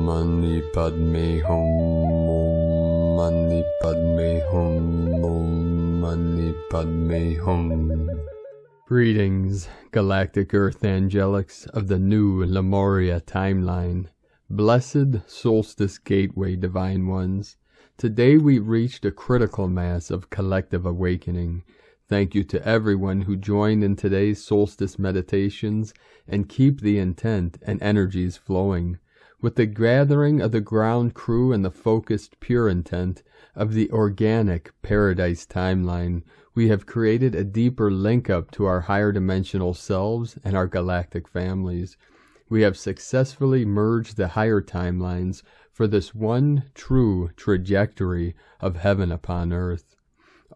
Mani Padme Hum, Om Mani Padme Hum, Om Mani Padme Hum. Greetings, Galactic Earth Angelics of the new Lemuria timeline. Blessed Solstice Gateway Divine Ones. Today we reached a critical mass of collective awakening. Thank you to everyone who joined in today's solstice meditations, and keep the intent and energies flowing. With the gathering of the ground crew and the focused pure intent of the organic paradise timeline, we have created a deeper link up to our higher dimensional selves and our galactic families. We have successfully merged the higher timelines for this one true trajectory of heaven upon earth.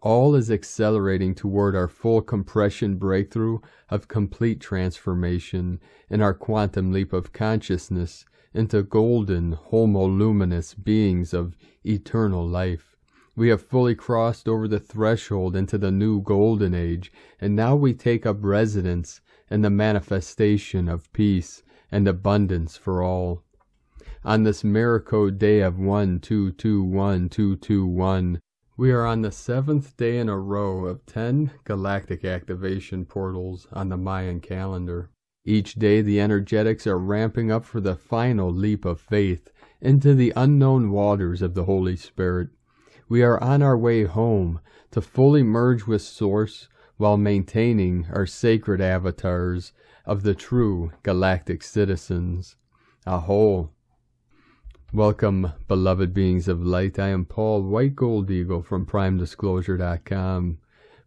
All is accelerating toward our full compression breakthrough of complete transformation in our quantum leap of consciousness into golden, homoluminous beings of eternal life. We have fully crossed over the threshold into the new golden age, and now we take up residence in the manifestation of peace and abundance for all. On this miracle day of 1-2-2-1-2-2-1, we are on the 7th day in a row of 10 galactic activation portals on the Mayan calendar. Each day the energetics are ramping up for the final leap of faith into the unknown waters of the Holy Spirit. We are on our way home to fully merge with Source while maintaining our sacred avatars of the true galactic citizens. Aho! Welcome, beloved beings of light. I am Paul, White Gold Eagle from PrimeDisclosure.com.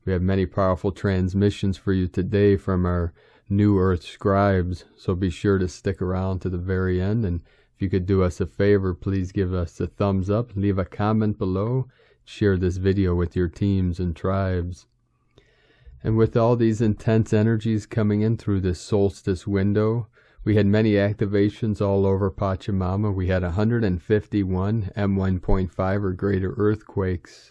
We have many powerful transmissions for you today from our New Earth scribes, so be sure to stick around to the very end. And if you could do us a favor, please give us a thumbs up, leave a comment below, share this video with your teams and tribes. And with all these intense energies coming in through this solstice window, we had many activations all over Pachamama. We had 151 M1.5 or greater earthquakes.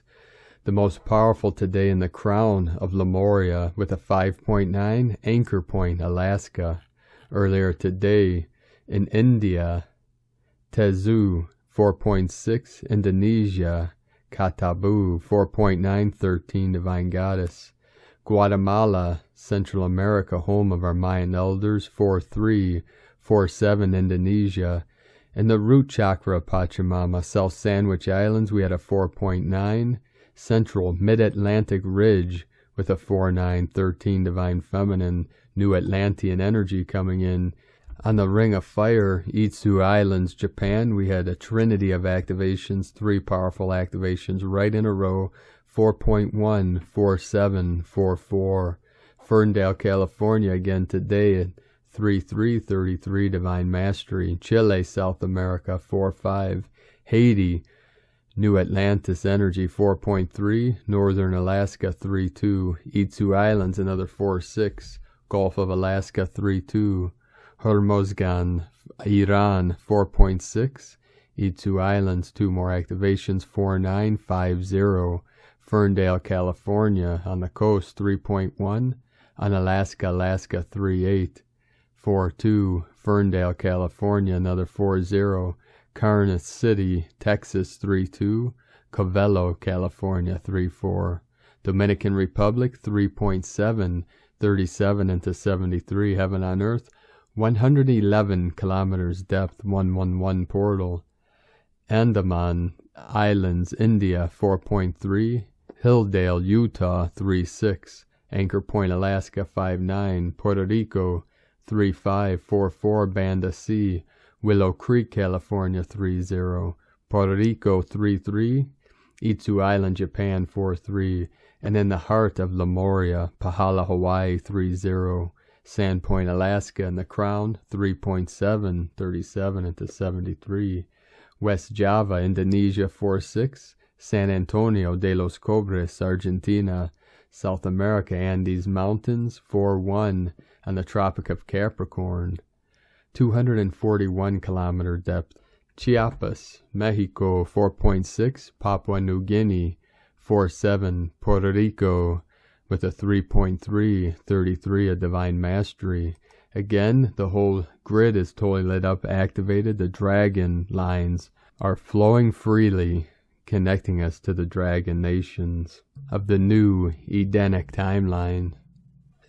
The most powerful today in the crown of Lemuria with a 5.9 anchor point, Alaska. Earlier today in India, Tezu 4.6, Indonesia, Katabu 4.9, 13 Divine Goddess. Guatemala, Central America, home of our Mayan elders, 4.3, 4.7 Indonesia. In the root chakra of Pachamama, South Sandwich Islands, we had a 4.9. Central Mid-Atlantic Ridge with a 4.9, 13 Divine Feminine, New Atlantean energy coming in. On the Ring of Fire, Itsu Islands, Japan, we had a trinity of activations, 3 powerful activations right in a row, 4.1, 4.7, 4.4. Ferndale, California, again today at 3.3, 33 Divine Mastery. Chile, South America, 4.5. Haiti, New Atlantis energy, 4.3. Northern Alaska, 3.2. Itsu Islands, another 4.6. Gulf of Alaska, 3.2. Hormozgan, Iran, 4.6. Itsu Islands, 2 more activations, 4.9, 5.0. Ferndale, California, on the coast, 3.1. On Alaska, 3.8. 4.2. Ferndale, California, another 4.0. Carnes City, Texas, 3.2. Covello, California, 3.4. Dominican Republic, 3.7. 37 into 73. Heaven on Earth, 111 kilometers depth, 111 portal. Andaman Islands, India, 4.3. Hilldale, Utah, 3.6. Anchor Point, Alaska, 5.9. Puerto Rico, 3.5. 4.4. Banda Sea. Willow Creek, California, 3.0. Puerto Rico, 3.3. Itsu Island, Japan, 4.3. And in the heart of Lemuria, Pahala, Hawaii, 3.0. Sandpoint, Alaska, in the crown, 3.7, 37 into 73. West Java, Indonesia, 4.6. San Antonio de los Cobres, Argentina. South America, Andes Mountains, 4.1 on the Tropic of Capricorn. 241 kilometer depth. Chiapas, Mexico, 4.6. Papua New Guinea, 4.7. Puerto Rico with a 3.3, 33 a Divine Mastery. Again, the whole grid is totally lit up, activated. The dragon lines are flowing freely, connecting us to the dragon nations of the new Edenic timeline.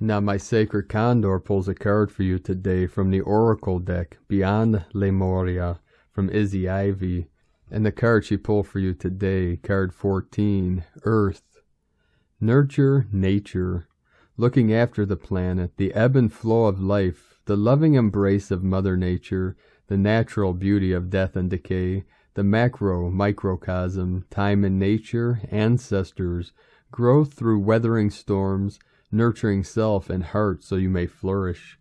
Now my sacred condor pulls a card for you today from the Oracle deck, Beyond Lemuria, from Izzy Ivy. And the card she pulled for you today, card 14, Earth. Nurture nature, looking after the planet, the ebb and flow of life, the loving embrace of Mother Nature, the natural beauty of death and decay, the microcosm, time and nature, ancestors, growth through weathering storms, nurturing self and heart so you may flourish.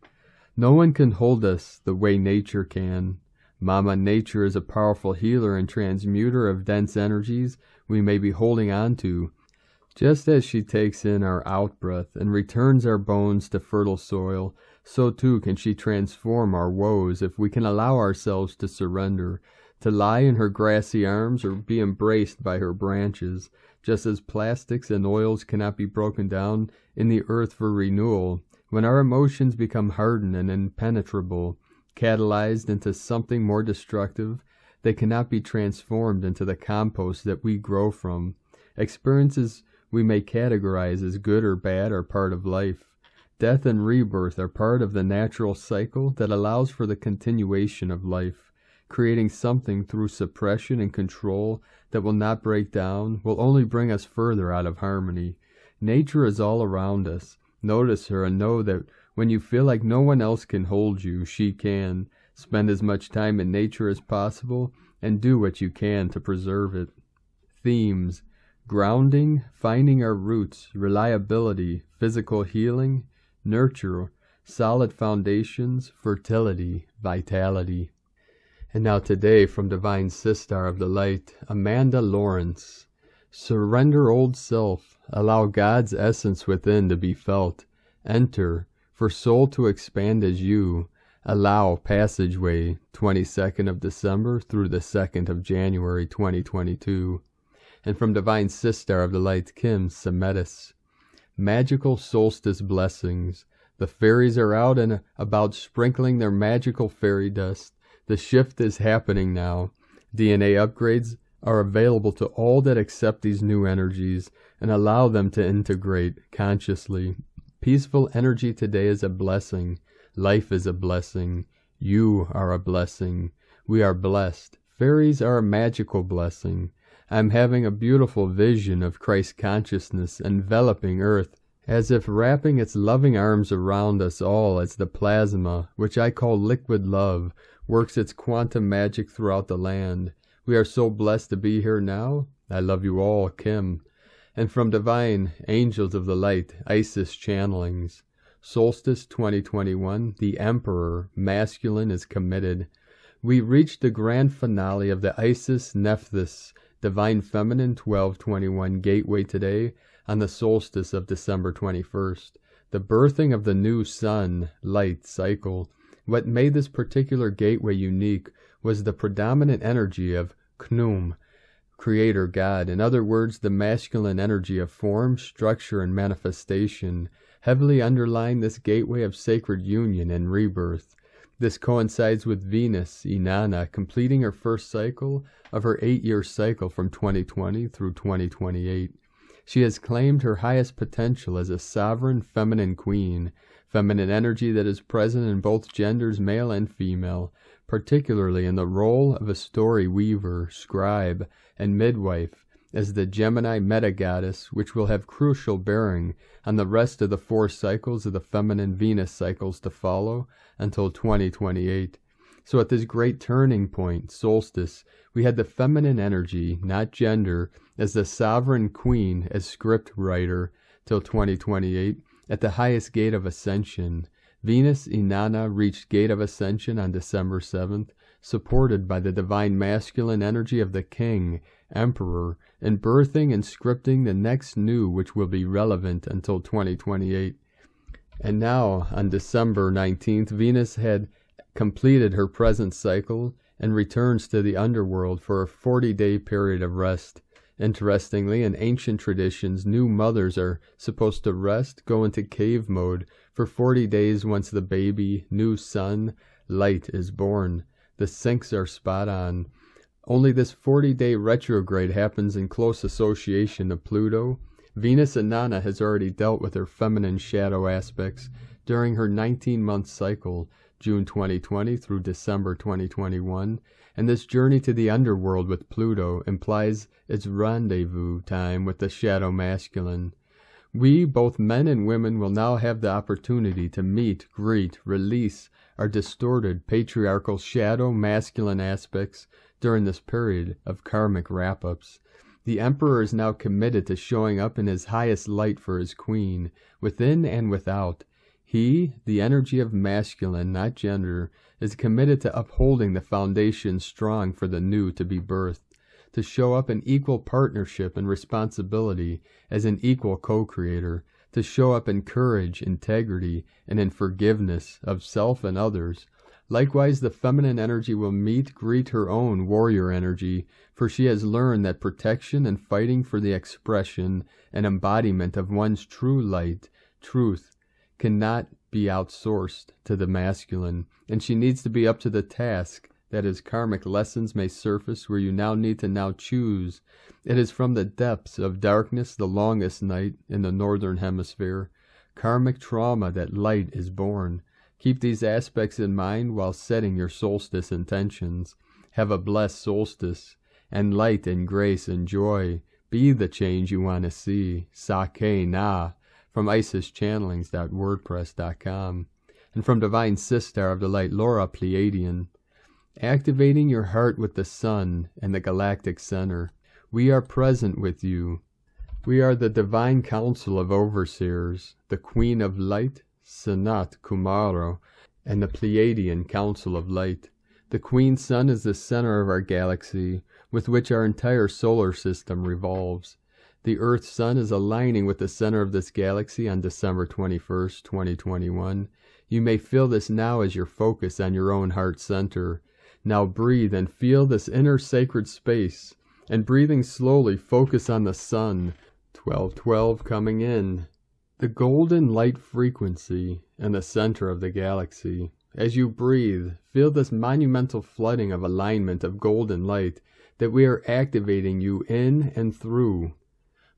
No one can hold us the way nature can. Mama Nature is a powerful healer and transmuter of dense energies we may be holding on to. Just as she takes in our out-breath and returns our bones to fertile soil, so too can she transform our woes if we can allow ourselves to surrender, to lie in her grassy arms or be embraced by her branches, just as plastics and oils cannot be broken down in the earth for renewal. When our emotions become hardened and impenetrable, catalyzed into something more destructive, they cannot be transformed into the compost that we grow from. Experiences we may categorize as good or bad are part of life. Death and rebirth are part of the natural cycle that allows for the continuation of life. Creating something through suppression and control that will not break down will only bring us further out of harmony. Nature is all around us. Notice her and know that when you feel like no one else can hold you, she can. Spend as much time in nature as possible and do what you can to preserve it. Themes: grounding, finding our roots, reliability, physical healing, nurture, solid foundations, fertility, vitality. And now today from Divine Sistar of the Light, Amanda Lawrence. Surrender old self, allow God's essence within to be felt. Enter, for soul to expand as you. Allow passageway, 22nd of December through the 2nd of January 2022. And from Divine Sistar of the Light, Kim Semetis. Magical solstice blessings. The fairies are out and about sprinkling their magical fairy dust. The shift is happening now. DNA upgrades are available to all that accept these new energies and allow them to integrate consciously. Peaceful energy today is a blessing. Life is a blessing. You are a blessing. We are blessed. Fairies are a magical blessing. I'm having a beautiful vision of Christ consciousness enveloping Earth, as if wrapping its loving arms around us all as the plasma, which I call liquid love, works its quantum magic throughout the land. We are so blessed to be here now. I love you all, Kim. And from Divine Angels of the Light, Isis Channelings. Solstice 2021, the Emperor, masculine, is committed. We reached the grand finale of the Isis Nephthys, Divine Feminine 1221 gateway today on the solstice of December 21st, the birthing of the new sun, light cycle. What made this particular gateway unique was the predominant energy of Khnum, Creator God. In other words, the masculine energy of form, structure, and manifestation heavily underline this gateway of sacred union and rebirth. This coincides with Venus, Inanna, completing her first cycle of her 8-year cycle from 2020 through 2028. She has claimed her highest potential as a sovereign feminine queen, feminine energy that is present in both genders, male and female, particularly in the role of a story weaver, scribe, and midwife, as the Gemini meta-goddess, which will have crucial bearing on the rest of the 4 cycles of the feminine Venus cycles to follow until 2028. So at this great turning point, solstice, we had the feminine energy, not gender, as the sovereign queen, as script writer, till 2028, at the highest gate of ascension. Venus Inanna reached gate of ascension on December 7th, supported by the divine masculine energy of the king, emperor, and birthing and scripting the next new which will be relevant until 2028. And now, on December 19th, Venus had completed her present cycle and returns to the underworld for a 40-day period of rest. Interestingly, in ancient traditions, new mothers are supposed to rest, go into cave mode For 40 days once the baby, new sun, light is born. The syncs are spot on. Only this 40-day retrograde happens in close association to Pluto. Venus Inanna has already dealt with her feminine shadow aspects during her 19-month cycle, June 2020 through December 2021, and this journey to the underworld with Pluto implies its rendezvous time with the shadow masculine. We, both men and women, will now have the opportunity to meet, greet, release our distorted patriarchal shadow masculine aspects during this period of karmic wrap-ups. The Emperor is now committed to showing up in his highest light for his queen, within and without. He, the energy of masculine, not gender, is committed to upholding the foundation strong for the new to be birthed, to show up in equal partnership and responsibility as an equal co-creator, to show up in courage, integrity, and in forgiveness of self and others. Likewise, the feminine energy will greet her own warrior energy, for she has learned that protection and fighting for the expression and embodiment of one's true light, truth, cannot be outsourced to the masculine, and she needs to be up to the task. That is, karmic lessons may surface where you need to choose. It is from the depths of darkness, the longest night in the northern hemisphere, karmic trauma, that light is born. Keep these aspects in mind while setting your solstice intentions. Have a blessed solstice, and light and grace and joy. Be the change you want to see. Sake na, from IsisChannelings.wordpress.com, and from Divine Sister of the Light, Laura Pleiadian. Activating your heart with the sun and the galactic center. We are present with you. We are the divine council of overseers, the Queen of Light, Sanat Kumaro, and the Pleiadian Council of Light. The Queen Sun is the center of our galaxy, with which our entire solar system revolves. The Earth Sun is aligning with the center of this galaxy on December 21st, 2021. You may feel this now as your focus on your own heart center. Now breathe and feel this inner sacred space. And breathing slowly, focus on the sun. 1212 coming in. The golden light frequency in the center of the galaxy. As you breathe, feel this monumental flooding of alignment of golden light that we are activating you in and through.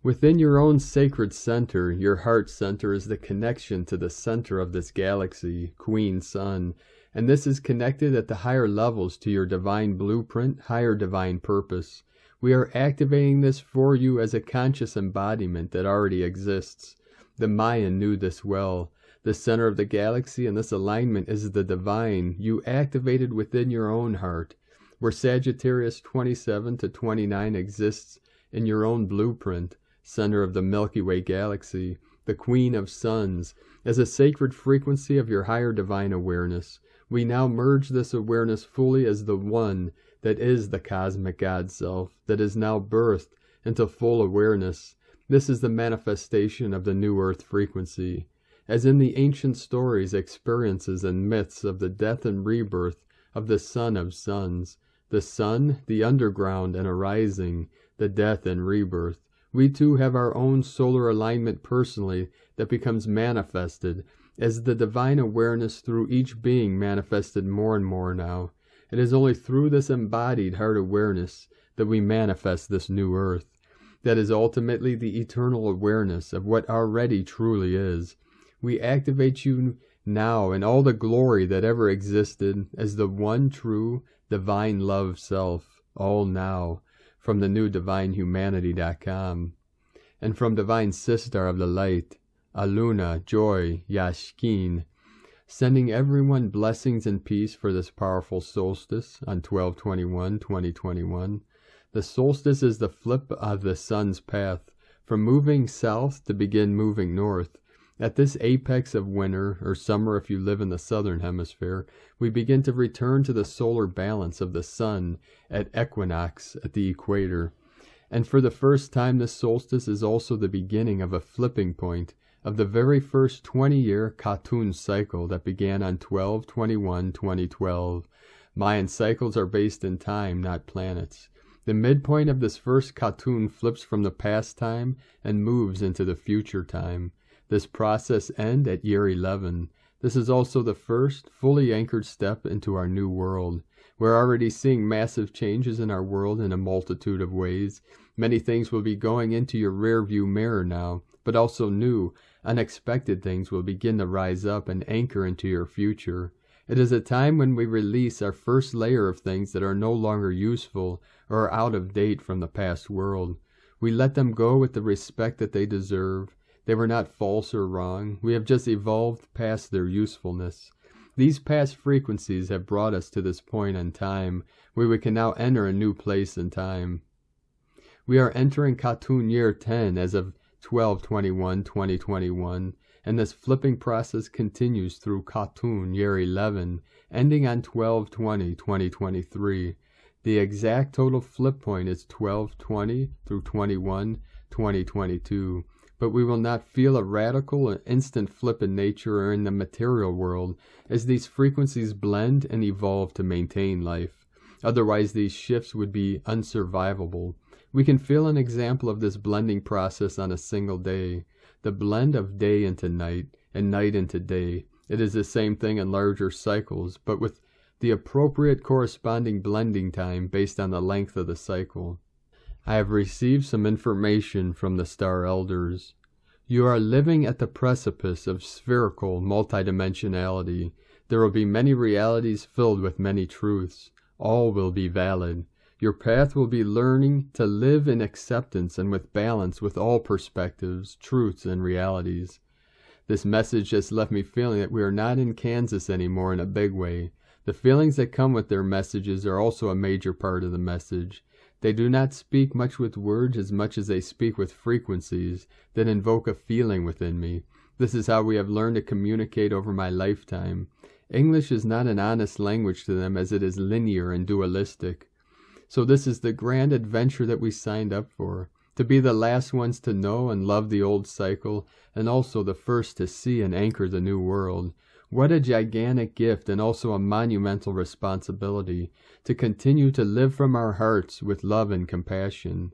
Within your own sacred center, your heart center is the connection to the center of this galaxy, Queen Sun, and this is connected at the higher levels to your divine blueprint, higher divine purpose. We are activating this for you as a conscious embodiment that already exists. The Mayan knew this well. The center of the galaxy and this alignment is the divine you activated within your own heart, where Sagittarius 27 to 29 exists in your own blueprint, center of the Milky Way galaxy, the Queen of Suns, as a sacred frequency of your higher divine awareness. We now merge this awareness fully as the one that is the cosmic God Self, that is now birthed into full awareness. This is the manifestation of the new earth frequency. As in the ancient stories, experiences, and myths of the death and rebirth of the Son of Suns, the sun, the underground and arising, the death and rebirth, we too have our own solar alignment personally that becomes manifested as the divine awareness through each being manifested more and more now. It is only through this embodied heart awareness that we manifest this new earth. That is ultimately the eternal awareness of what already truly is. We activate you now in all the glory that ever existed as the one true divine love self, all now, from the new divinehumanity.com. And from Divine Sister of the Light, Aluna, Joy, Yashkin, sending everyone blessings and peace for this powerful solstice on 12/21/2021. The solstice is the flip of the sun's path, from moving south to begin moving north. At this apex of winter, or summer if you live in the southern hemisphere, we begin to return to the solar balance of the sun at equinox at the equator. And for the first time, this solstice is also the beginning of a flipping point of the very first 20-year Khatun cycle that began on 12/21/2012. Mayan cycles are based in time, not planets. The midpoint of this first Khatun flips from the past time and moves into the future time. This process ends at year 11. This is also the first fully anchored step into our new world. We're already seeing massive changes in our world in a multitude of ways. Many things will be going into your rear-view mirror now, but also new, unexpected things will begin to rise up and anchor into your future. It is a time when we release our first layer of things that are no longer useful or are out of date from the past world. We let them go with the respect that they deserve. They were not false or wrong. We have just evolved past their usefulness. These past frequencies have brought us to this point in time where we can now enter a new place in time. We are entering Khatun year 10 as of 12/21/2021, and this flipping process continues through Khatun year 11, ending on 12/20/2023. The exact total flip point is 12/20 through 21/2022, but we will not feel a radical or instant flip in nature or in the material world as these frequencies blend and evolve to maintain life. Otherwise, these shifts would be unsurvivable. We can feel an example of this blending process on a single day. The blend of day into night and night into day. It is the same thing in larger cycles, but with the appropriate corresponding blending time based on the length of the cycle. I have received some information from the Star Elders. You are living at the precipice of spherical multidimensionality. There will be many realities filled with many truths. All will be valid. Your path will be learning to live in acceptance and with balance with all perspectives, truths, and realities. This message just left me feeling that we are not in Kansas anymore in a big way. The feelings that come with their messages are also a major part of the message. They do not speak much with words as much as they speak with frequencies that invoke a feeling within me. This is how we have learned to communicate over my lifetime. English is not an honest language to them as it is linear and dualistic. So this is the grand adventure that we signed up for, to be the last ones to know and love the old cycle, and also the first to see and anchor the new world. What a gigantic gift and also a monumental responsibility to continue to live from our hearts with love and compassion.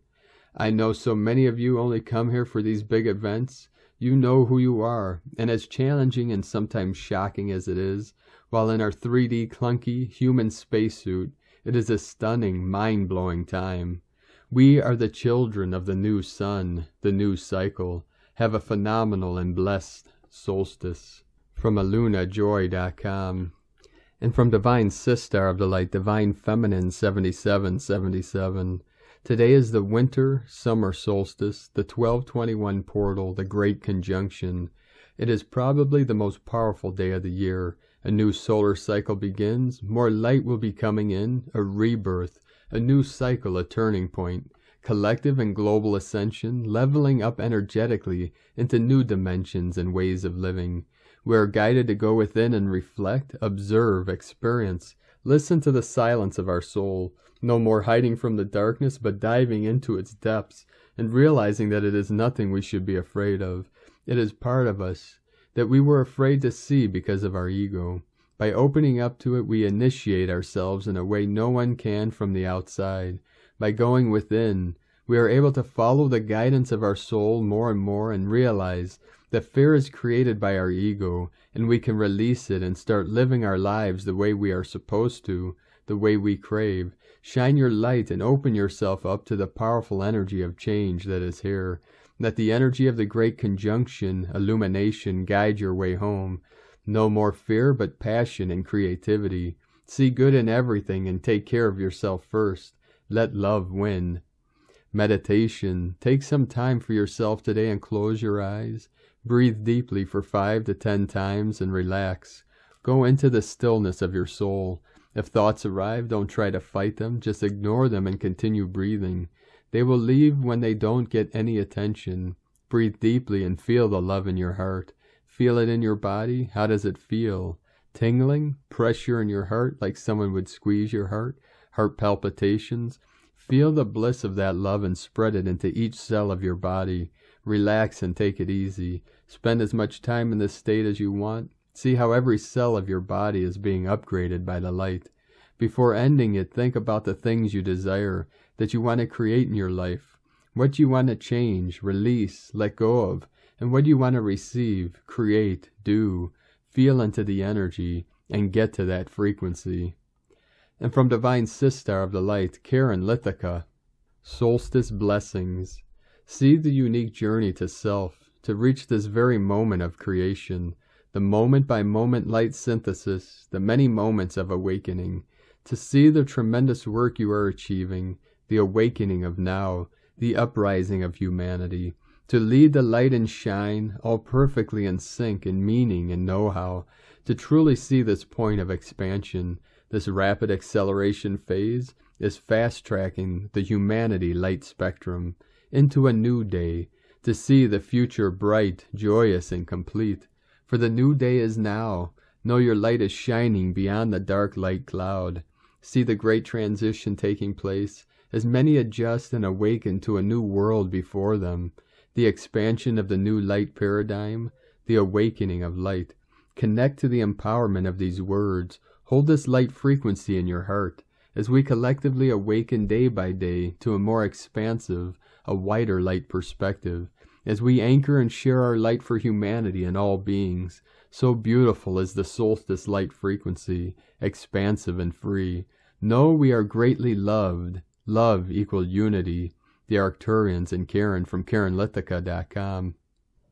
I know so many of you only come here for these big events. You know who you are, and as challenging and sometimes shocking as it is, while in our 3D clunky human spacesuit, it is a stunning, mind-blowing time. We are the children of the new sun, the new cycle. Have a phenomenal and blessed solstice. From alunajoy.com. And from Divine Sistar of the Light, Divine Feminine 7777. Today is the winter summer solstice, the 12/21 portal, the Great Conjunction. It is probably the most powerful day of the year. A new solar cycle begins, more light will be coming in, a rebirth, a new cycle, a turning point, collective and global ascension, leveling up energetically into new dimensions and ways of living. We are guided to go within and reflect, observe, experience, listen to the silence of our soul. No more hiding from the darkness, but diving into its depths and realizing that it is nothing we should be afraid of. It is part of us that we were afraid to see because of our ego. By opening up to it, we initiate ourselves in a way no one can from the outside. By going within, we are able to follow the guidance of our soul more and more and realize that fear is created by our ego, and we can release it and start living our lives the way we are supposed to, the way we crave. Shine your light and open yourself up to the powerful energy of change that is here. Let the energy of the Great Conjunction, illumination, guide your way home. No more fear, but passion and creativity. See good in everything and take care of yourself first. Let love win. Meditation. Take some time for yourself today and close your eyes. Breathe deeply for 5 to 10 times and relax. Go into the stillness of your soul. If thoughts arrive, don't try to fight them. Just ignore them and continue breathing. They will leave when they don't get any attention. Breathe deeply and feel the love in your heart. Feel it in your body. How does it feel? Tingling? Pressure in your heart like someone would squeeze your heart? Heart palpitations? Feel the bliss of that love and spread it into each cell of your body. Relax and take it easy. Spend as much time in this state as you want. See how every cell of your body is being upgraded by the light. Before ending it, think about the things you desire, that you want to create in your life, what you want to change, release, let go of, And what do you want to receive, create, do, feel into the energy, and get to that frequency? And from Divine Sistar of the Light, Karen Lithica, Solstice blessings. See the unique journey to self, to reach this very moment of creation, the moment-by-moment light synthesis, the many moments of awakening, to see the tremendous work you are achieving, the awakening of now, the uprising of humanity, to lead the light and shine, all perfectly in sync in meaning and know-how, to truly see this point of expansion, this rapid acceleration phase, is fast-tracking the humanity light spectrum into a new day, to see the future bright, joyous, and complete. For the new day is now. Know your light is shining beyond the dark light cloud. See the great transition taking place as many adjust and awaken to a new world before them. The expansion of the new light paradigm, the awakening of light. Connect to the empowerment of these words. Hold this light frequency in your heart as we collectively awaken day by day to a more expansive, a wider light perspective, as we anchor and share our light for humanity and all beings. So beautiful is the solstice light frequency, expansive and free. Know we are greatly loved. Love equal unity. The Arcturians and Karen from KarenLithica.com.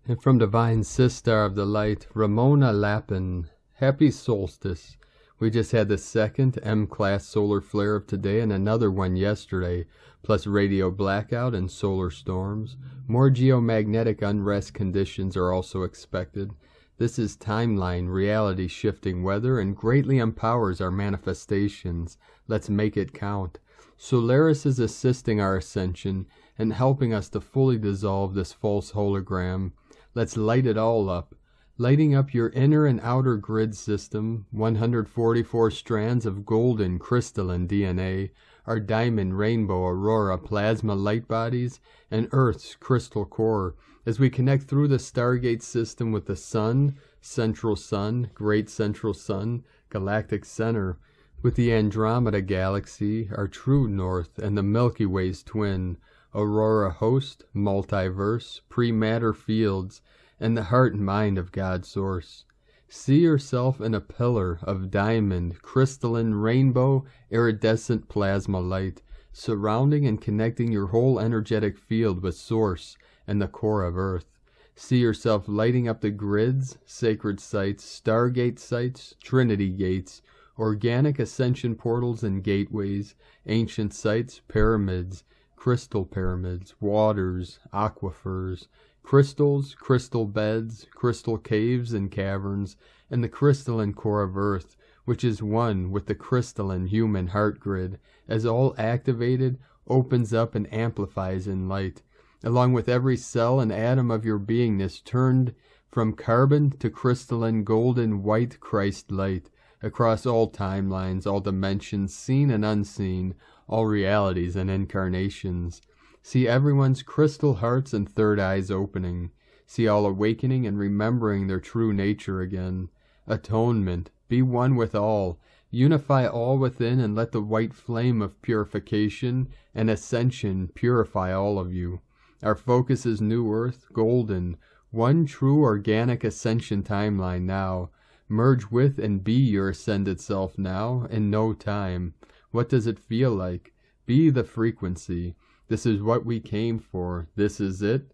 And from Divine Sistar of the Light, Ramona Lappin. Happy solstice. We just had the second M-class solar flare of today and another one yesterday, plus radio blackout and solar storms. More geomagnetic unrest conditions are also expected. This is timeline, reality-shifting weather and greatly empowers our manifestations. Let's make it count. Solaris is assisting our ascension and helping us to fully dissolve this false hologram. Let's light it all up. Lighting up your inner and outer grid system, 144 strands of golden crystalline DNA, our diamond, rainbow, aurora, plasma light bodies, and Earth's crystal core, as we connect through the Stargate system with the Sun, Central Sun, Great Central Sun, Galactic Center, with the Andromeda Galaxy, our true north, and the Milky Way's twin, Aurora host, multiverse, pre-matter fields, and the heart and mind of God's source. See yourself in a pillar of diamond, crystalline, rainbow, iridescent plasma light, surrounding and connecting your whole energetic field with Source and the core of Earth. See yourself lighting up the grids, sacred sites, Stargate sites, Trinity gates, organic ascension portals and gateways, ancient sites, pyramids, crystal pyramids, waters, aquifers, crystals, crystal beds, crystal caves and caverns, and the crystalline core of Earth, which is one with the crystalline human heart grid, as all activated, opens up and amplifies in light, along with every cell and atom of your beingness turned from carbon to crystalline golden white Christ light, across all timelines, all dimensions, seen and unseen, all realities and incarnations. See everyone's crystal hearts and third eyes opening. See all awakening and remembering their true nature again. Atonement. Be one with all. Unify all within and let the white flame of purification and ascension purify all of you. Our focus is New Earth, golden, one true organic ascension timeline now. Merge with and be your ascended self now, in no time. What does it feel like? Be the frequency. This is what we came for. This is it.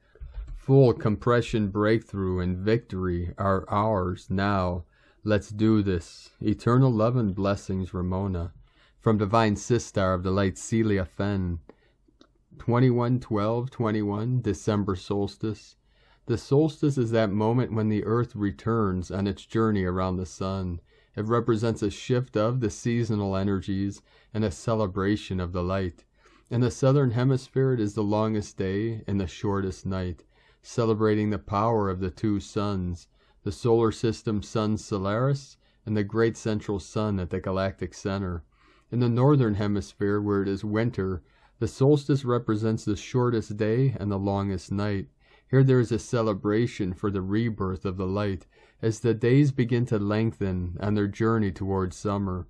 Full compression breakthrough and victory are ours now. Let's do this. Eternal love and blessings, Ramona. From Divine Sistar of the Light, Celia Fenn. 21/12/21, December solstice. The solstice is that moment when the earth returns on its journey around the sun. It represents a shift of the seasonal energies and a celebration of the light. In the southern hemisphere, it is the longest day and the shortest night, celebrating the power of the two suns, the solar system sun Solaris and the great central sun at the galactic center. In the northern hemisphere, where it is winter, the solstice represents the shortest day and the longest night. Here there is a celebration for the rebirth of the light, as the days begin to lengthen on their journey towards summer.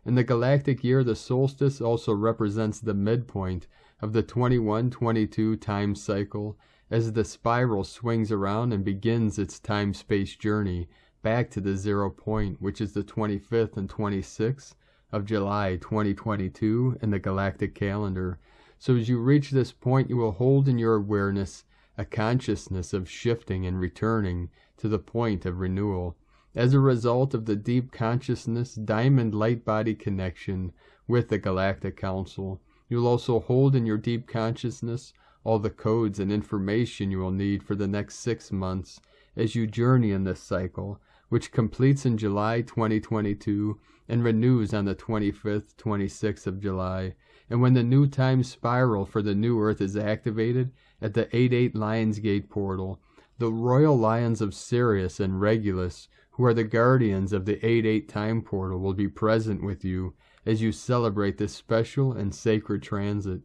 In the galactic year, the solstice also represents the midpoint of the 21-22 time cycle, as the spiral swings around and begins its time-space journey back to the 0 point, which is the 25th and 26th of July 2022 in the galactic calendar. So as you reach this point, you will hold in your awareness a consciousness of shifting and returning to the point of renewal. As a result of the deep consciousness diamond light body connection with the Galactic Council, you will also hold in your deep consciousness all the codes and information you will need for the next 6 months as you journey in this cycle, which completes in July 2022 and renews on the 25th, 26th of July. And when the new time spiral for the new Earth is activated at the 8-8 Lionsgate portal, the Royal Lions of Sirius and Regulus, who are the guardians of the 8-8 time portal, will be present with you as you celebrate this special and sacred transit.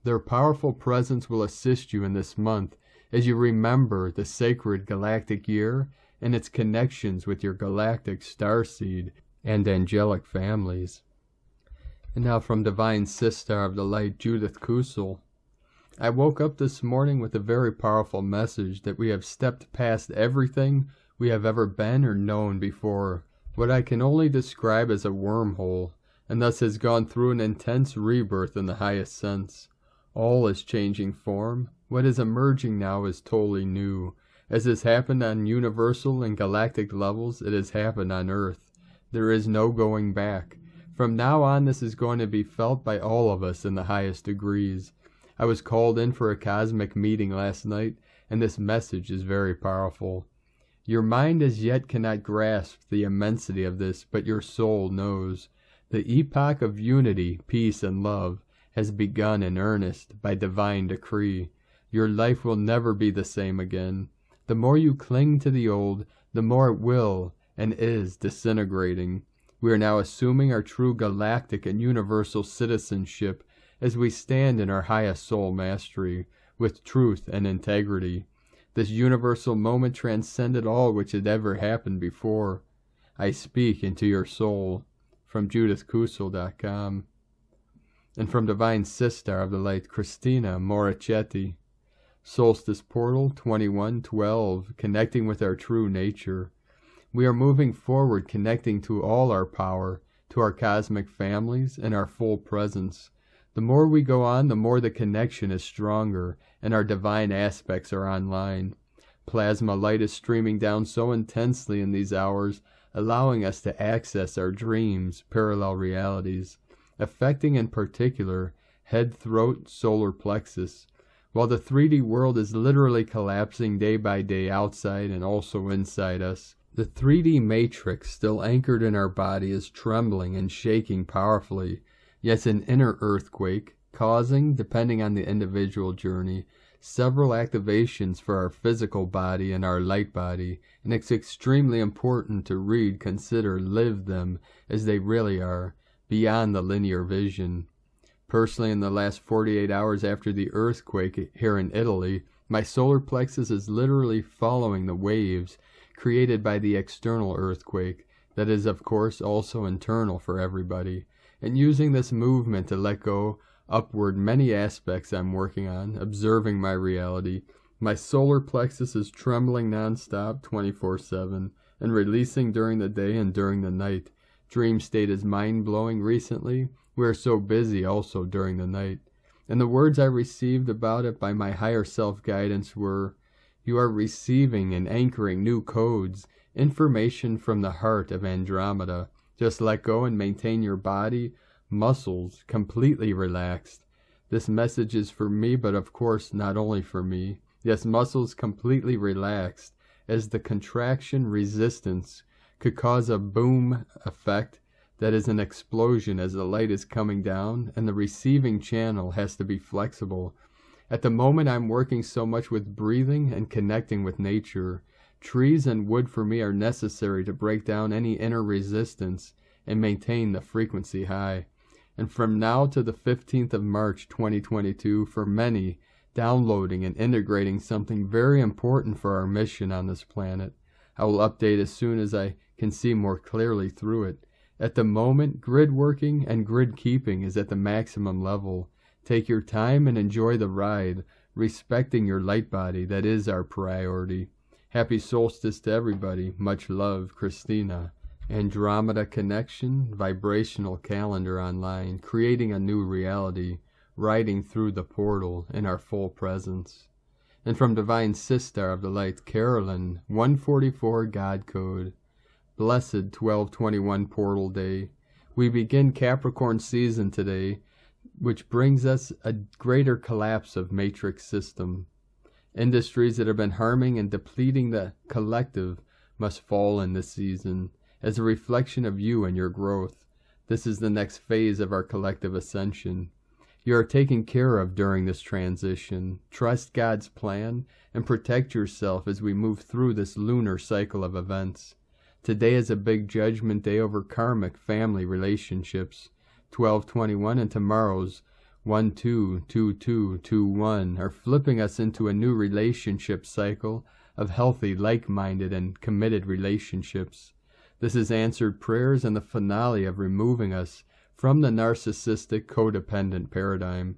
Their powerful presence will assist you in this month as you remember the sacred galactic year and its connections with your galactic starseed and angelic families. And now from Divine Sister of the Light, Judith Kusel. I woke up this morning with a very powerful message that we have stepped past everything we have ever been or known before, what I can only describe as a wormhole, and thus has gone through an intense rebirth in the highest sense. All is changing form. What is emerging now is totally new. As has happened on universal and galactic levels, it has happened on Earth. There is no going back. From now on, this is going to be felt by all of us in the highest degrees. I was called in for a cosmic meeting last night, and this message is very powerful. Your mind as yet cannot grasp the immensity of this, but your soul knows. The epoch of unity, peace, and love has begun in earnest by divine decree. Your life will never be the same again. The more you cling to the old, the more it will and is disintegrating. We are now assuming our true galactic and universal citizenship as we stand in our highest soul mastery with truth and integrity. This universal moment transcended all which had ever happened before. I speak into your soul. From JudithKusel.com. And from Divine Sister of the Light, Christina Morichetti. Solstice Portal 2112, connecting with our true nature. We are moving forward, connecting to all our power, to our cosmic families, and our full presence. The more we go on, the more the connection is stronger, and our divine aspects are online. Plasma light is streaming down so intensely in these hours, allowing us to access our dreams, parallel realities, affecting in particular head, throat, solar plexus. While the 3D world is literally collapsing day by day outside and also inside us, the 3D matrix still anchored in our body is trembling and shaking powerfully, yet an inner earthquake, causing, depending on the individual journey, several activations for our physical body and our light body, and it's extremely important to read, consider, live them as they really are, beyond the linear vision. Personally, in the last 48 hours after the earthquake here in Italy, my solar plexus is literally following the waves created by the external earthquake, that is of course also internal for everybody, and using this movement to let go upward many aspects I'm working on, observing my reality. My solar plexus is trembling non-stop 24/7 and releasing during the day and during the night. Dream state is mind-blowing recently. We are so busy also during the night. And the words I received about it by my higher self guidance were, you are receiving and anchoring new codes, information from the heart of Andromeda. Just let go and maintain your body, muscles completely relaxed. This message is for me, but of course not only for me. Yes, muscles completely relaxed, as the contraction resistance could cause a boom effect that is an explosion as the light is coming down, and the receiving channel has to be flexible. At the moment I'm working so much with breathing and connecting with nature. Trees and wood for me are necessary to break down any inner resistance and maintain the frequency high. And from now to the 15th of March 2022, for many, downloading and integrating something very important for our mission on this planet. I will update as soon as I can see more clearly through it. At the moment, grid working and grid keeping is at the maximum level. Take your time and enjoy the ride. respecting your light body. That is our priority. Happy solstice to everybody. Much love, Christina. Andromeda Connection, vibrational calendar online, creating a new reality, riding through the portal in our full presence. And from Divine Sister of the Light, Carolyn, 144 God Code. Blessed 12/21 Portal Day. We begin Capricorn season today, which brings us a greater collapse of matrix system. Industries that have been harming and depleting the collective must fall in this season as a reflection of you and your growth. This is the next phase of our collective ascension. You are taken care of during this transition. Trust God's plan and protect yourself as we move through this lunar cycle of events. Today is a big judgment day over karmic family relationships. 12/21 and tomorrow's 1/2/22/21 are flipping us into a new relationship cycle of healthy, like-minded, and committed relationships. This is answered prayers and the finale of removing us from the narcissistic, codependent paradigm.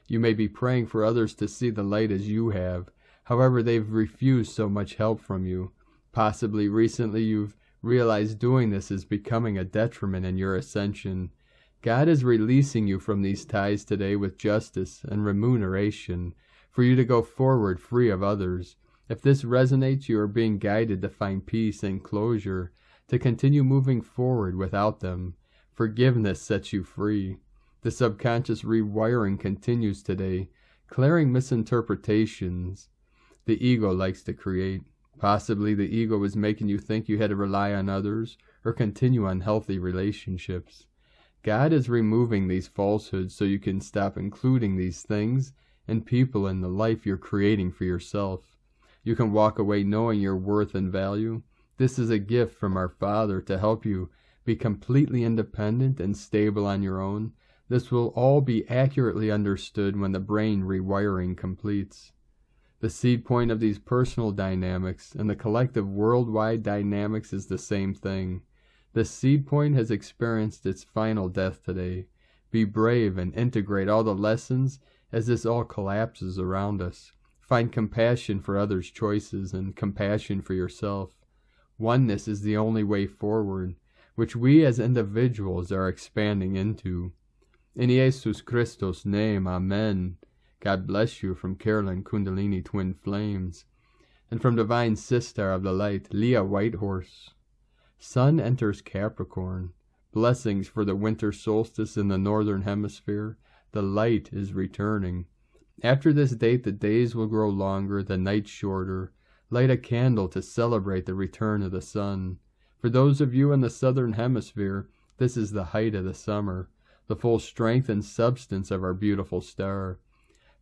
You may be praying for others to see the light as you have. However, they've refused so much help from you. Possibly recently you've realized doing this is becoming a detriment in your ascension. God is releasing you from these ties today with justice and remuneration for you to go forward free of others. If this resonates, you are being guided to find peace and closure, to continue moving forward without them. Forgiveness sets you free. The subconscious rewiring continues today, clearing misinterpretations the ego likes to create. Possibly the ego was making you think you had to rely on others or continue unhealthy relationships. God is removing these falsehoods so you can stop including these things and people in the life you're creating for yourself. You can walk away knowing your worth and value. This is a gift from our Father to help you be completely independent and stable on your own. This will all be accurately understood when the brain rewiring completes. The seed point of these personal dynamics and the collective worldwide dynamics is the same thing. The seed point has experienced its final death today. Be brave and integrate all the lessons as this all collapses around us. Find compassion for others' choices and compassion for yourself. Oneness is the only way forward, which we as individuals are expanding into. In Jesus Christos' name, Amen. God bless you from Carolyn Kundalini Twin Flames. And from Divine Sister of the Light, Leah Whitehorse. Sun enters Capricorn. Blessings for the winter solstice in the northern hemisphere. The light is returning. After this date, the days will grow longer, the nights shorter. Light a candle to celebrate the return of the sun. For those of you in the southern hemisphere, this is the height of the summer, the full strength and substance of our beautiful star.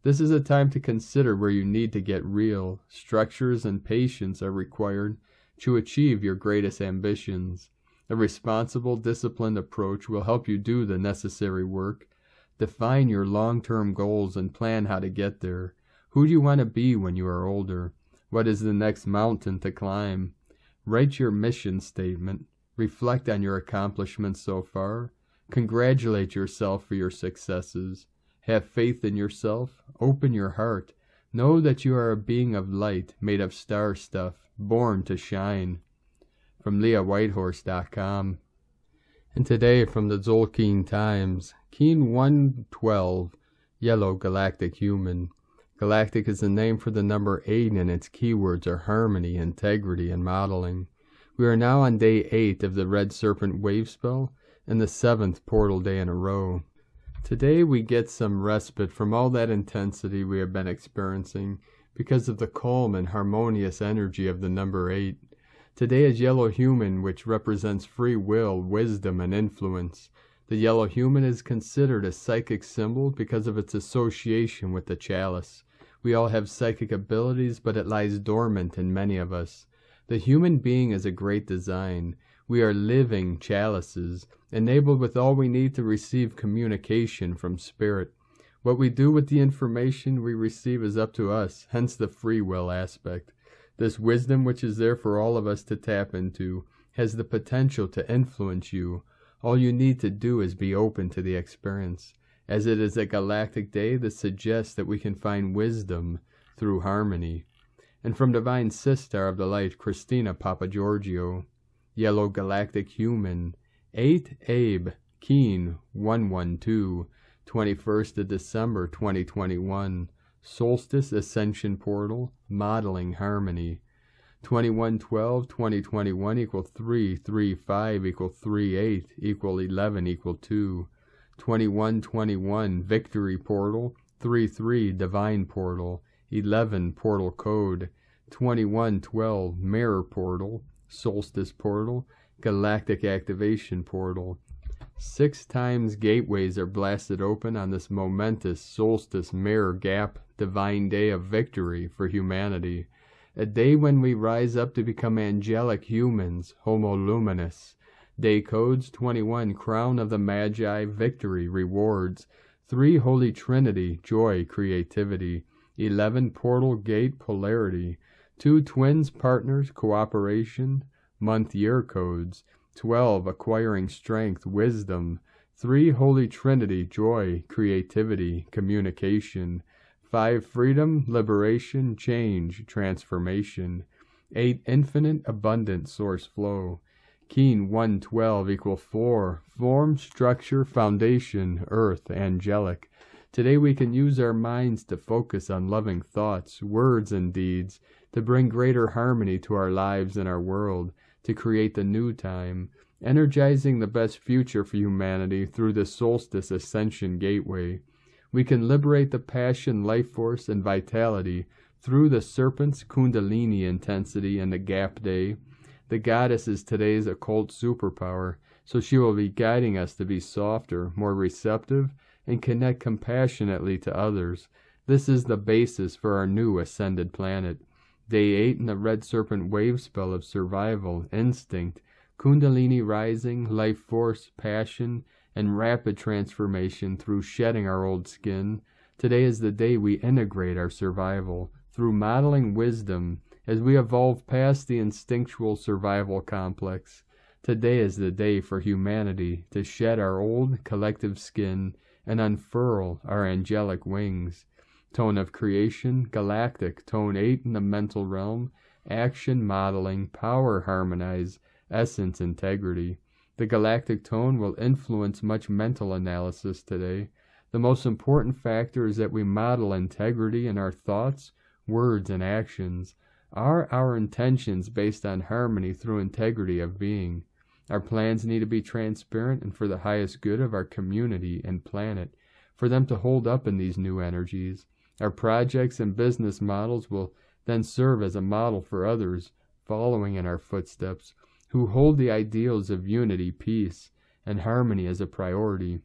This is a time to consider where you need to get real. Structures and patience are required to achieve your greatest ambitions. A responsible, disciplined approach will help you do the necessary work. Define your long-term goals and plan how to get there. Who do you want to be when you are older? What is the next mountain to climb? Write your mission statement. Reflect on your accomplishments so far. Congratulate yourself for your successes. Have faith in yourself. Open your heart. Know that you are a being of light, made of star stuff, born to shine. From LeahWhitehorse.com. And today from the Zolkeen Times, Keen 112, Yellow Galactic Human. Galactic is the name for the number 8, and its keywords are harmony, integrity, and modeling. We are now on day 8 of the Red Serpent wave spell, and the 7th portal day in a row. Today we get some respite from all that intensity we have been experiencing because of the calm and harmonious energy of the number 8. Today is Yellow Human, which represents free will, wisdom, and influence. The Yellow Human is considered a psychic symbol because of its association with the chalice. We all have psychic abilities, but it lies dormant in many of us. The human being is a great design. We are living chalices, enabled with all we need to receive communication from spirit. What we do with the information we receive is up to us, hence the free will aspect. This wisdom, which is there for all of us to tap into, has the potential to influence you. All you need to do is be open to the experience. as it is a galactic day that suggests that we can find wisdom through harmony. And from Divine Sister of the Light, Christina Papagiorgio, Yellow Galactic Human, 8 Abe Keen 112, 21st of December 2021, Solstice Ascension Portal, Modeling Harmony. 2112-2021 equal 335 equal 38 equal 11 equal 2. 2121 Victory Portal, 33 Divine Portal, 11 Portal Code. 2112 Mirror Portal, Solstice Portal, Galactic Activation Portal. 6 times gateways are blasted open on this momentous Solstice Mirror Gap Divine Day of Victory for humanity. A day when we rise up to become angelic humans, Homo Luminous. Day codes 21 Crown of the Magi, Victory, Rewards. 3 Holy Trinity, Joy, Creativity. 11 Portal Gate, Polarity. 2 Twins, Partners, Cooperation, Month Year Codes. 12 Acquiring Strength, Wisdom. 3 Holy Trinity, Joy, Creativity, Communication. 5 Freedom, Liberation, Change, Transformation. 8 Infinite, Abundant Source Flow. Keen 112 equal 4 Form, Structure, Foundation, Earth, Angelic. Today we can use our minds to focus on loving thoughts, words, and deeds, to bring greater harmony to our lives and our world, to create the new time, energizing the best future for humanity through the Solstice Ascension Gateway. We can liberate the passion, life force, and vitality through the Serpent's Kundalini intensity and the Gap Day. The goddess is today's occult superpower, so she will be guiding us to be softer, more receptive, and connect compassionately to others. This is the basis for our new ascended planet. Day 8 in the Red Serpent wave spell of survival, instinct, Kundalini rising, life force, passion, and rapid transformation through shedding our old skin. Today is the day we integrate our survival through modeling wisdom as we evolve past the instinctual survival complex. Today is the day for humanity to shed our old collective skin and unfurl our angelic wings. Tone of creation, galactic, tone 8 in the mental realm, action, modeling, power, harmonize, essence, integrity. The galactic tone will influence much mental analysis today. The most important factor is that we model integrity in our thoughts, words, and actions. Are our intentions based on harmony through integrity of being? Our plans need to be transparent and for the highest good of our community and planet, for them to hold up in these new energies. Our projects and business models will then serve as a model for others, following in our footsteps, who hold the ideals of unity, peace, and harmony as a priority.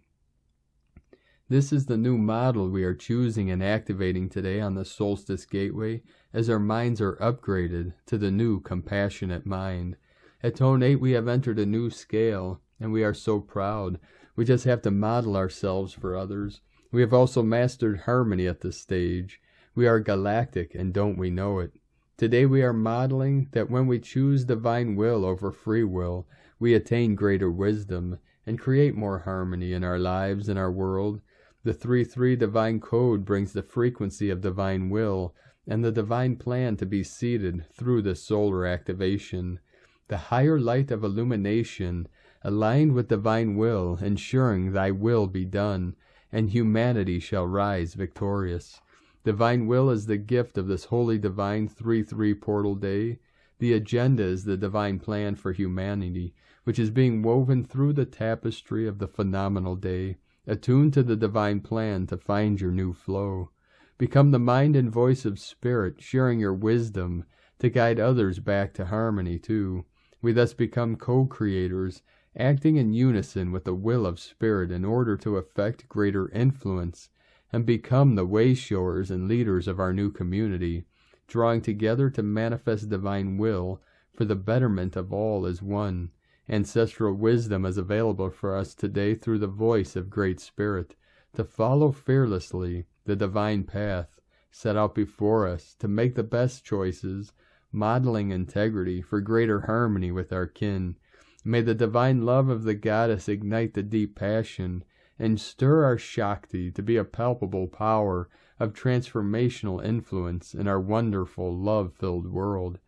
This is the new model we are choosing and activating today on the Solstice Gateway as our minds are upgraded to the new compassionate mind. At Tone 8 we have entered a new scale, and we are so proud. We just have to model ourselves for others. We have also mastered harmony at this stage. We are galactic, and don't we know it? Today we are modeling that when we choose divine will over free will, we attain greater wisdom and create more harmony in our lives and our world. The 3-3 divine code brings the frequency of divine will and the divine plan to be seated through the solar activation. The higher light of illumination aligned with divine will, ensuring thy will be done, and humanity shall rise victorious. Divine will is the gift of this holy divine 3-3 portal day. The agenda is the divine plan for humanity, which is being woven through the tapestry of the phenomenal day. Attune to the divine plan to find your new flow. Become the mind and voice of spirit, sharing your wisdom to guide others back to harmony too. We thus become co-creators, acting in unison with the will of spirit in order to effect greater influence and become the way-showers and leaders of our new community, drawing together to manifest divine will for the betterment of all as one. Ancestral wisdom is available for us today through the voice of Great Spirit, to follow fearlessly the divine path set out before us, to make the best choices, modeling integrity for greater harmony with our kin. May the divine love of the goddess ignite the deep passion and stir our Shakti to be a palpable power of transformational influence in our wonderful, love-filled world,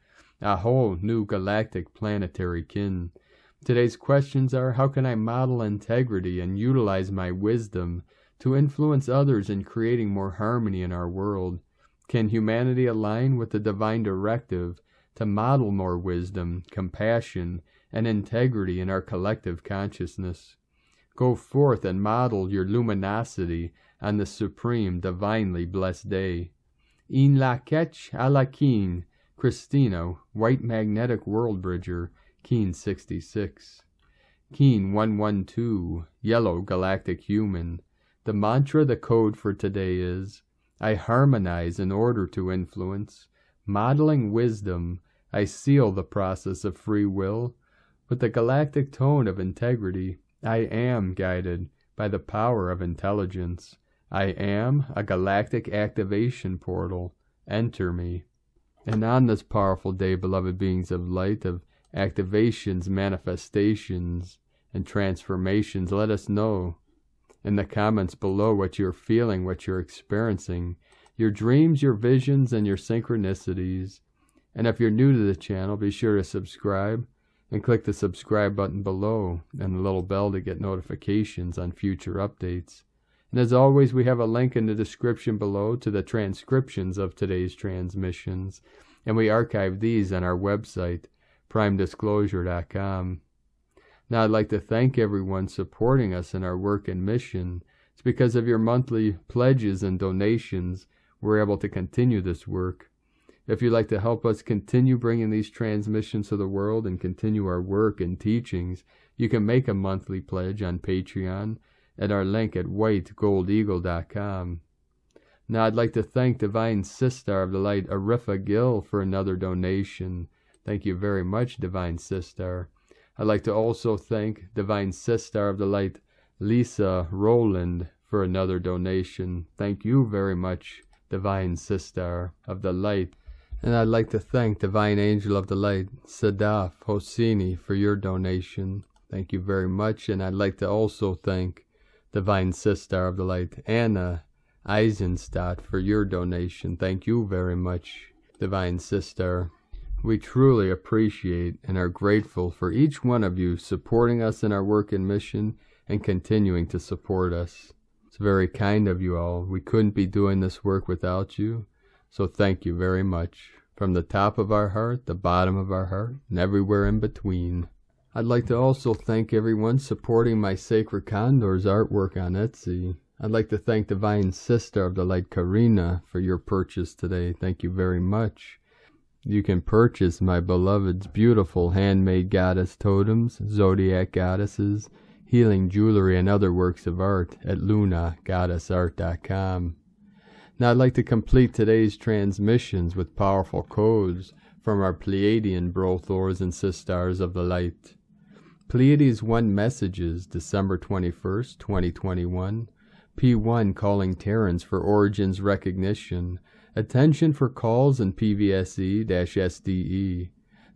a whole new galactic planetary kin. Today's questions are, how can I model integrity and utilize my wisdom to influence others in creating more harmony in our world? Can humanity align with the divine directive to model more wisdom, compassion, and integrity in our collective consciousness? Go forth and model your luminosity on the supreme, divinely blessed day. In la ketch a la keen, Christina, White Magnetic World Bridger, Keen 66. Keen 112, Yellow Galactic Human. The mantra, the code for today is, I harmonize in order to influence. Modeling wisdom, I seal the process of free will. With the galactic tone of integrity, I am guided by the power of intelligence. I am a galactic activation portal. Enter me. And on this powerful day, beloved beings of light, of activations, manifestations, and transformations, let us know in the comments below what you're feeling, what you're experiencing, your dreams, your visions, and your synchronicities. And if you're new to the channel, be sure to subscribe and click the subscribe button below and the little bell to get notifications on future updates. And as always, we have a link in the description below to the transcriptions of today's transmissions, and we archive these on our website, primedisclosure.com. Now, I'd like to thank everyone supporting us in our work and mission. It's because of your monthly pledges and donations we're able to continue this work. If you'd like to help us continue bringing these transmissions to the world and continue our work and teachings, you can make a monthly pledge on Patreon at our link at whitegoldeagle.com. Now, I'd like to thank Divine Sister of the Light, Arifa Gill, for another donation. Thank you very much, Divine Sister. I'd like to also thank Divine Sister of the Light, Lisa Rowland, for another donation. Thank you very much, Divine Sister of the Light. And I'd like to thank Divine Angel of the Light, Sadaf Hosseini, for your donation. Thank you very much. And I'd like to also thank Divine Sister of the Light, Anna Eisenstadt, for your donation. Thank you very much, Divine Sister. We truly appreciate and are grateful for each one of you supporting us in our work and mission and continuing to support us. It's very kind of you all. We couldn't be doing this work without you, so thank you very much. From the top of our heart, the bottom of our heart, and everywhere in between. I'd like to also thank everyone supporting my Sacred Condors artwork on Etsy. I'd like to thank Divine Sister of the Light, Karina, for your purchase today. Thank you very much. You can purchase my beloved's beautiful handmade goddess totems, zodiac goddesses, healing jewelry, and other works of art at lunagoddessart.com. Now, I'd like to complete today's transmissions with powerful codes from our Pleiadian Brothors and Sisters of the Light. Pleiades 1 messages, December 21st, 2021. P1 calling Terrans for origins recognition. Attention for calls in PVSE-SDE.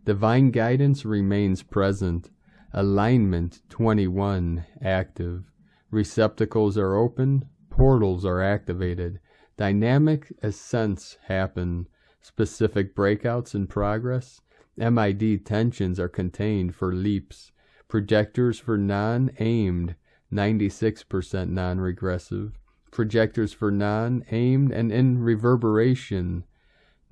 Divine guidance remains present. Alignment 21 active. Receptacles are open. Portals are activated. Dynamic ascents happen. Specific breakouts in progress. MID tensions are contained for leaps. Projectors for non-aimed, 96% non-regressive. Projectors for non-aimed and in reverberation,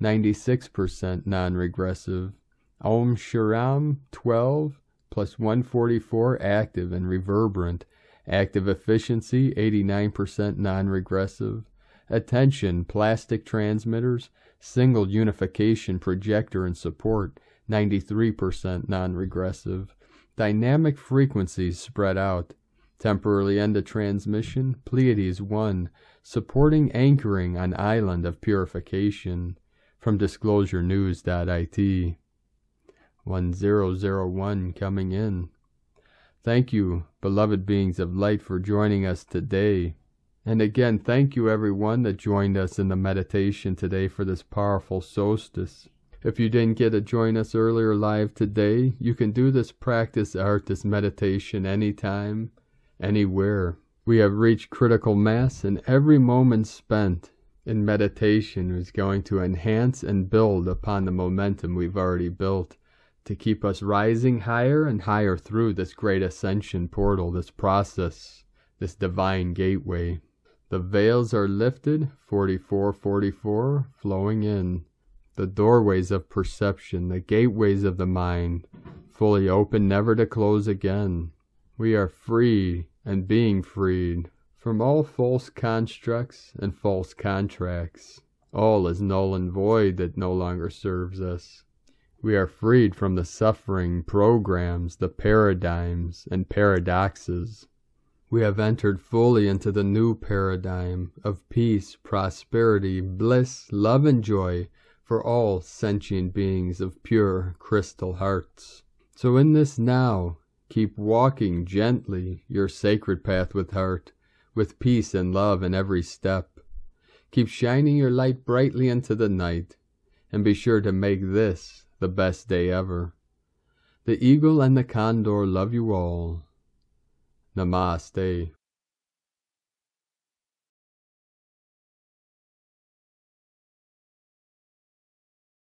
96% non-regressive. Om Shiram 12 plus 144 active and reverberant. Active efficiency 89% non-regressive. Attention, plastic transmitters, single unification projector and support 93% non-regressive. Dynamic frequencies spread out. Temporarily end of transmission, Pleiades 1, supporting anchoring on island of purification, from disclosurenews.it. 1001 coming in. Thank you, beloved beings of light, for joining us today. And again, thank you everyone that joined us in the meditation today for this powerful solstice. If you didn't get to join us earlier live today, you can do this practice art, this meditation anytime, anywhere. We have reached critical mass, and every moment spent in meditation is going to enhance and build upon the momentum we've already built to keep us rising higher and higher through this great ascension portal, this process, this divine gateway. The veils are lifted, 4444, flowing in. The doorways of perception, the gateways of the mind, fully open, never to close again. We are free and being freed from all false constructs and false contracts. All is null and void that no longer serves us. We are freed from the suffering programs, the paradigms and paradoxes. We have entered fully into the new paradigm of peace, prosperity, bliss, love, and joy for all sentient beings of pure crystal hearts. So in this now, keep walking gently your sacred path with heart, with peace and love in every step. Keep shining your light brightly into the night, and be sure to make this the best day ever. The eagle and the condor love you all. Namaste.